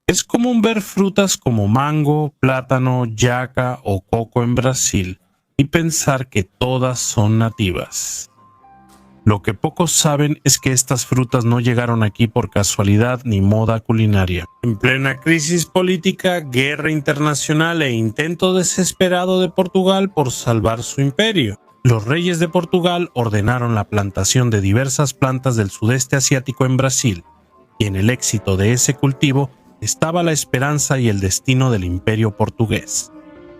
Es común ver frutas como mango, plátano, yaca o coco en Brasil y pensar que todas son nativas. Lo que pocos saben es que estas frutas no llegaron aquí por casualidad ni moda culinaria. En plena crisis política, guerra internacional e intento desesperado de Portugal por salvar su imperio, los reyes de Portugal ordenaron la plantación de diversas plantas del sudeste asiático en Brasil, y en el éxito de ese cultivo estaba la esperanza y el destino del imperio portugués.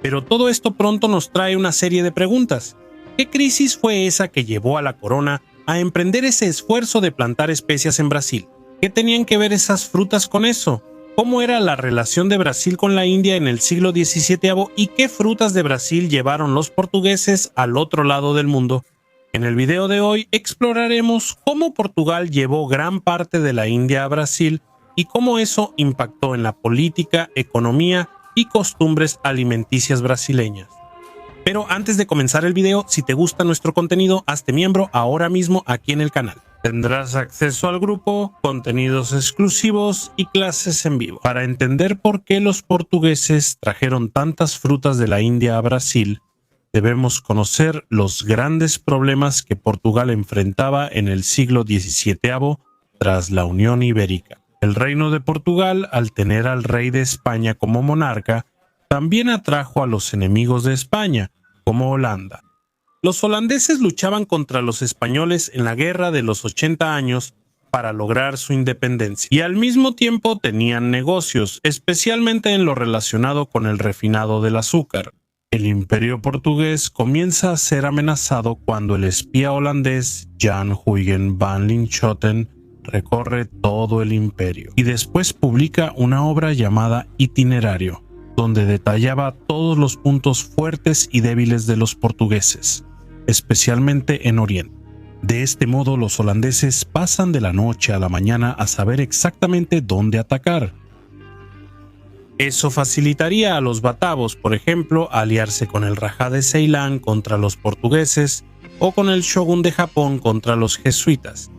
Pero todo esto pronto nos trae una serie de preguntas. ¿Qué crisis fue esa que llevó a la corona a emprender ese esfuerzo de plantar especias en Brasil? ¿Qué tenían que ver esas frutas con eso? ¿Cómo era la relación de Brasil con la India en el siglo XVII y qué frutas de Brasil llevaron los portugueses al otro lado del mundo? En el video de hoy exploraremos cómo Portugal llevó gran parte de la India a Brasil y cómo eso impactó en la política, economía y costumbres alimenticias brasileñas. Pero antes de comenzar el video, si te gusta nuestro contenido, hazte miembro ahora mismo aquí en el canal. Tendrás acceso al grupo, contenidos exclusivos y clases en vivo. Para entender por qué los portugueses trajeron tantas frutas de la India a Brasil, debemos conocer los grandes problemas que Portugal enfrentaba en el siglo XVII tras la Unión Ibérica. El reino de Portugal, al tener al rey de España como monarca, también atrajo a los enemigos de España, como Holanda. Los holandeses luchaban contra los españoles en la Guerra de los 80 años para lograr su independencia, y al mismo tiempo tenían negocios, especialmente en lo relacionado con el refinado del azúcar. El imperio portugués comienza a ser amenazado cuando el espía holandés Jan Huygen van Linschoten recorre todo el imperio y después publica una obra llamada Itinerario, donde detallaba todos los puntos fuertes y débiles de los portugueses, especialmente en Oriente. De este modo, los holandeses pasan de la noche a la mañana a saber exactamente dónde atacar. Eso facilitaría a los batavos, por ejemplo, aliarse con el Rajá de Ceilán contra los portugueses o con el Shogun de Japón contra los jesuitas.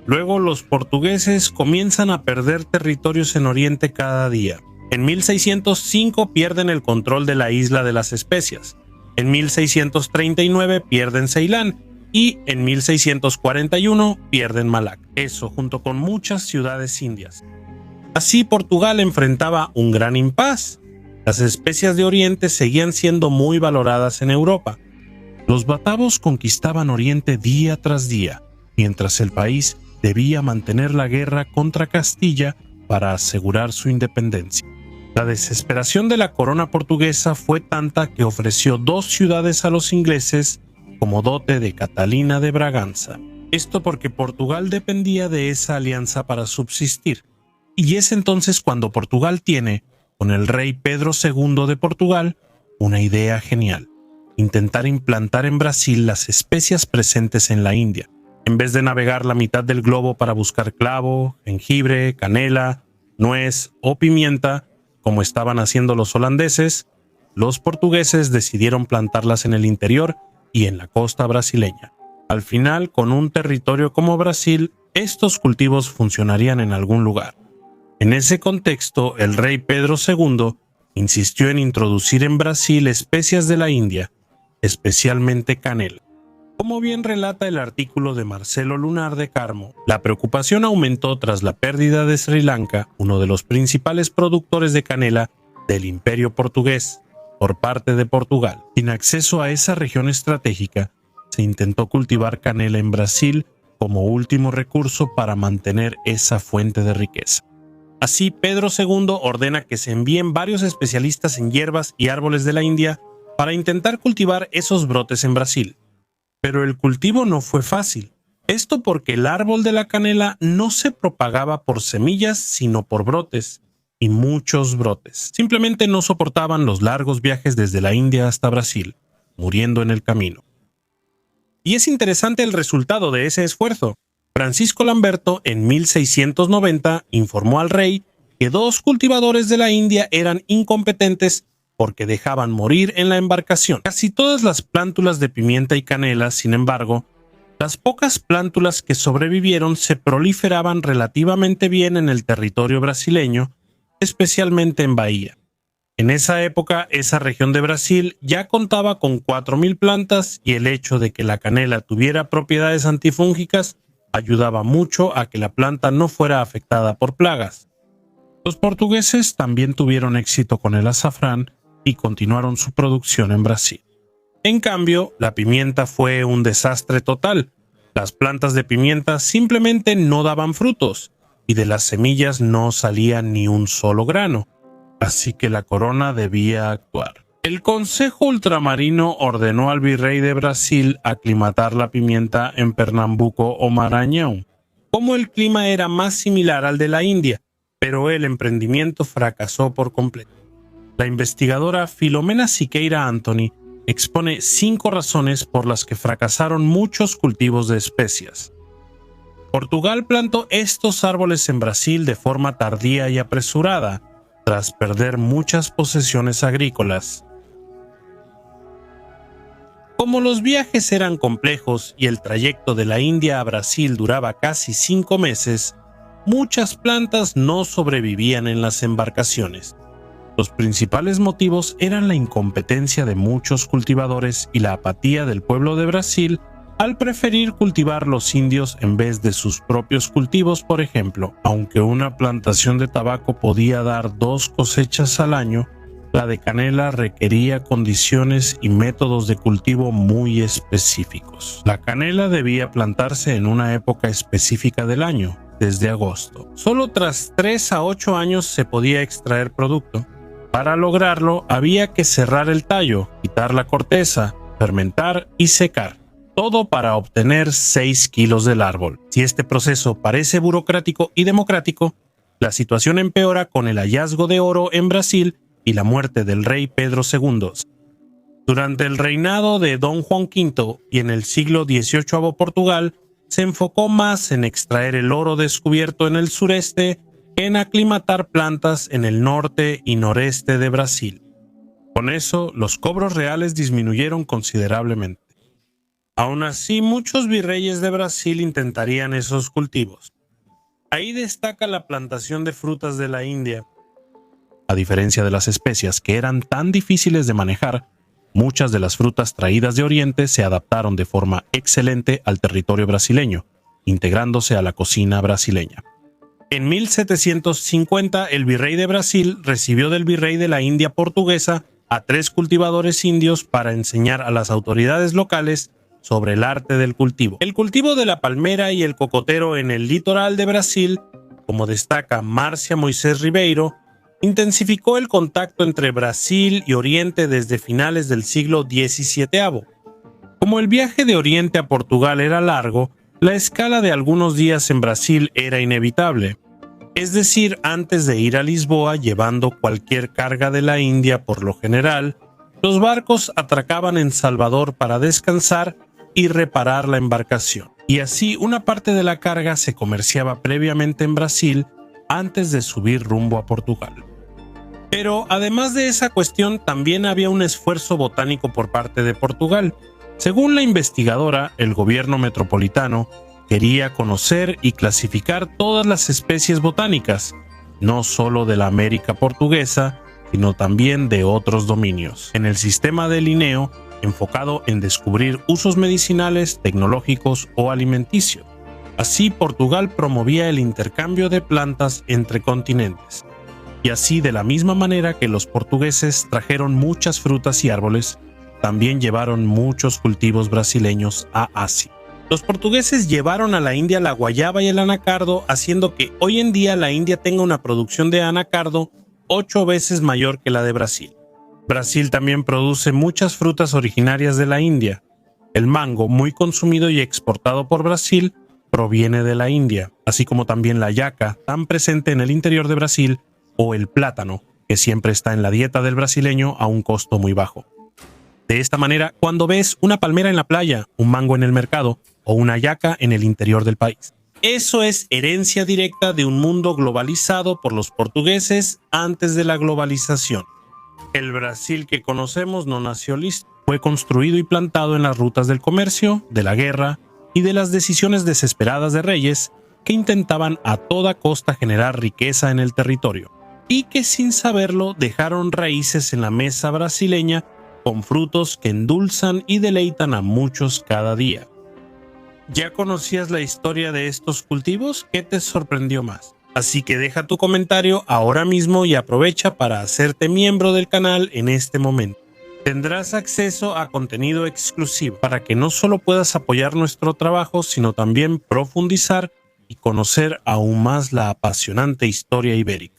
Luego los portugueses comienzan a perder territorios en Oriente cada día. En 1605 pierden el control de la isla de las especias. En 1639 pierden Ceilán y en 1641 pierden Malaca. Eso junto con muchas ciudades indias. Así Portugal enfrentaba un gran impas. Las especias de Oriente seguían siendo muy valoradas en Europa. Los batavos conquistaban Oriente día tras día, mientras el país debía mantener la guerra contra Castilla para asegurar su independencia. La desesperación de la corona portuguesa fue tanta que ofreció 2 ciudades a los ingleses como dote de Catalina de Braganza. Esto porque Portugal dependía de esa alianza para subsistir. Y es entonces cuando Portugal tiene, con el rey Pedro II de Portugal, una idea genial: intentar implantar en Brasil las especias presentes en la India. En vez de navegar la mitad del globo para buscar clavo, jengibre, canela, nuez o pimienta, como estaban haciendo los holandeses, los portugueses decidieron plantarlas en el interior y en la costa brasileña. Al final, con un territorio como Brasil, estos cultivos funcionarían en algún lugar. En ese contexto, el rey Pedro II insistió en introducir en Brasil especias de la India, especialmente canela. Como bien relata el artículo de Marcelo Lunar de Carmo, la preocupación aumentó tras la pérdida de Sri Lanka, uno de los principales productores de canela del Imperio Portugués, por parte de Portugal. Sin acceso a esa región estratégica, se intentó cultivar canela en Brasil como último recurso para mantener esa fuente de riqueza. Así, Pedro II ordena que se envíen varios especialistas en hierbas y árboles de la India para intentar cultivar esos brotes en Brasil. Pero el cultivo no fue fácil. Esto porque el árbol de la canela no se propagaba por semillas, sino por brotes, y muchos brotes. Simplemente no soportaban los largos viajes desde la India hasta Brasil, muriendo en el camino. Y es interesante el resultado de ese esfuerzo. Francisco Lamberto, en 1690, informó al rey que 2 cultivadores de la India eran incompetentes porque dejaban morir en la embarcación casi todas las plántulas de pimienta y canela. Sin embargo, las pocas plántulas que sobrevivieron se proliferaban relativamente bien en el territorio brasileño especialmente en Bahía. En esa época, esa región de Brasil ya contaba con 4.000 plantas y el hecho de que la canela tuviera propiedades antifúngicas ayudaba mucho a que la planta no fuera afectada por plagas. Los portugueses también tuvieron éxito con el azafrán y continuaron su producción en Brasil. En cambio, la pimienta fue un desastre total. Las plantas de pimienta simplemente no daban frutos y de las semillas no salía ni un solo grano. Así que la corona debía actuar. El Consejo Ultramarino ordenó al virrey de Brasil aclimatar la pimienta en Pernambuco o Maranhão, como el clima era más similar al de la India, pero el emprendimiento fracasó por completo. La investigadora Filomena Siqueira Anthony expone 5 razones por las que fracasaron muchos cultivos de especias. Portugal plantó estos árboles en Brasil de forma tardía y apresurada, tras perder muchas posesiones agrícolas. Como los viajes eran complejos y el trayecto de la India a Brasil duraba casi 5 meses, muchas plantas no sobrevivían en las embarcaciones. Los principales motivos eran la incompetencia de muchos cultivadores y la apatía del pueblo de Brasil al preferir cultivar los indios en vez de sus propios cultivos, por ejemplo. Aunque una plantación de tabaco podía dar 2 cosechas al año, la de canela requería condiciones y métodos de cultivo muy específicos. La canela debía plantarse en una época específica del año, desde agosto. Solo tras 3 a 8 años se podía extraer producto. Para lograrlo, había que cerrar el tallo, quitar la corteza, fermentar y secar. Todo para obtener 6 kilos del árbol. Si este proceso parece burocrático y democrático, la situación empeora con el hallazgo de oro en Brasil y la muerte del rey Pedro II. Durante el reinado de Don Juan V y en el siglo XVIII Portugal, se enfocó más en extraer el oro descubierto en el sureste que en aclimatar plantas en el norte y noreste de Brasil. Con eso, los cobros reales disminuyeron considerablemente. Aún así, muchos virreyes de Brasil intentarían esos cultivos. Ahí destaca la plantación de frutas de la India. A diferencia de las especias que eran tan difíciles de manejar, muchas de las frutas traídas de Oriente se adaptaron de forma excelente al territorio brasileño, integrándose a la cocina brasileña. En 1750, el virrey de Brasil recibió del virrey de la India portuguesa a 3 cultivadores indios para enseñar a las autoridades locales sobre el arte del cultivo. El cultivo de la palmera y el cocotero en el litoral de Brasil, como destaca Márcia Moisés Ribeiro, intensificó el contacto entre Brasil y Oriente desde finales del siglo XVII. Como el viaje de Oriente a Portugal era largo, la escala de algunos días en Brasil era inevitable. Es decir, antes de ir a Lisboa llevando cualquier carga de la India, por lo general, los barcos atracaban en Salvador para descansar y reparar la embarcación. Y así una parte de la carga se comerciaba previamente en Brasil antes de subir rumbo a Portugal. Pero además de esa cuestión, también había un esfuerzo botánico por parte de Portugal. Según la investigadora, el gobierno metropolitano quería conocer y clasificar todas las especies botánicas, no solo de la América portuguesa, sino también de otros dominios, en el sistema de Linneo, enfocado en descubrir usos medicinales, tecnológicos o alimenticios. Así, Portugal promovía el intercambio de plantas entre continentes. Y así, de la misma manera que los portugueses trajeron muchas frutas y árboles, también llevaron muchos cultivos brasileños a Asia. Los portugueses llevaron a la India la guayaba y el anacardo, haciendo que hoy en día la India tenga una producción de anacardo 8 veces mayor que la de Brasil. Brasil también produce muchas frutas originarias de la India. El mango, muy consumido y exportado por Brasil, proviene de la India, así como también la yaca, tan presente en el interior de Brasil, o el plátano, que siempre está en la dieta del brasileño a un costo muy bajo. De esta manera, cuando ves una palmera en la playa, un mango en el mercado o una yaca en el interior del país, eso es herencia directa de un mundo globalizado por los portugueses antes de la globalización. El Brasil que conocemos no nació listo, fue construido y plantado en las rutas del comercio, de la guerra y de las decisiones desesperadas de reyes que intentaban a toda costa generar riqueza en el territorio. y que sin saberlo dejaron raíces en la mesa brasileña con frutos que endulzan y deleitan a muchos cada día. ¿Ya conocías la historia de estos cultivos? ¿Qué te sorprendió más? Así que deja tu comentario ahora mismo y aprovecha para hacerte miembro del canal en este momento. Tendrás acceso a contenido exclusivo para que no solo puedas apoyar nuestro trabajo, sino también profundizar y conocer aún más la apasionante historia ibérica.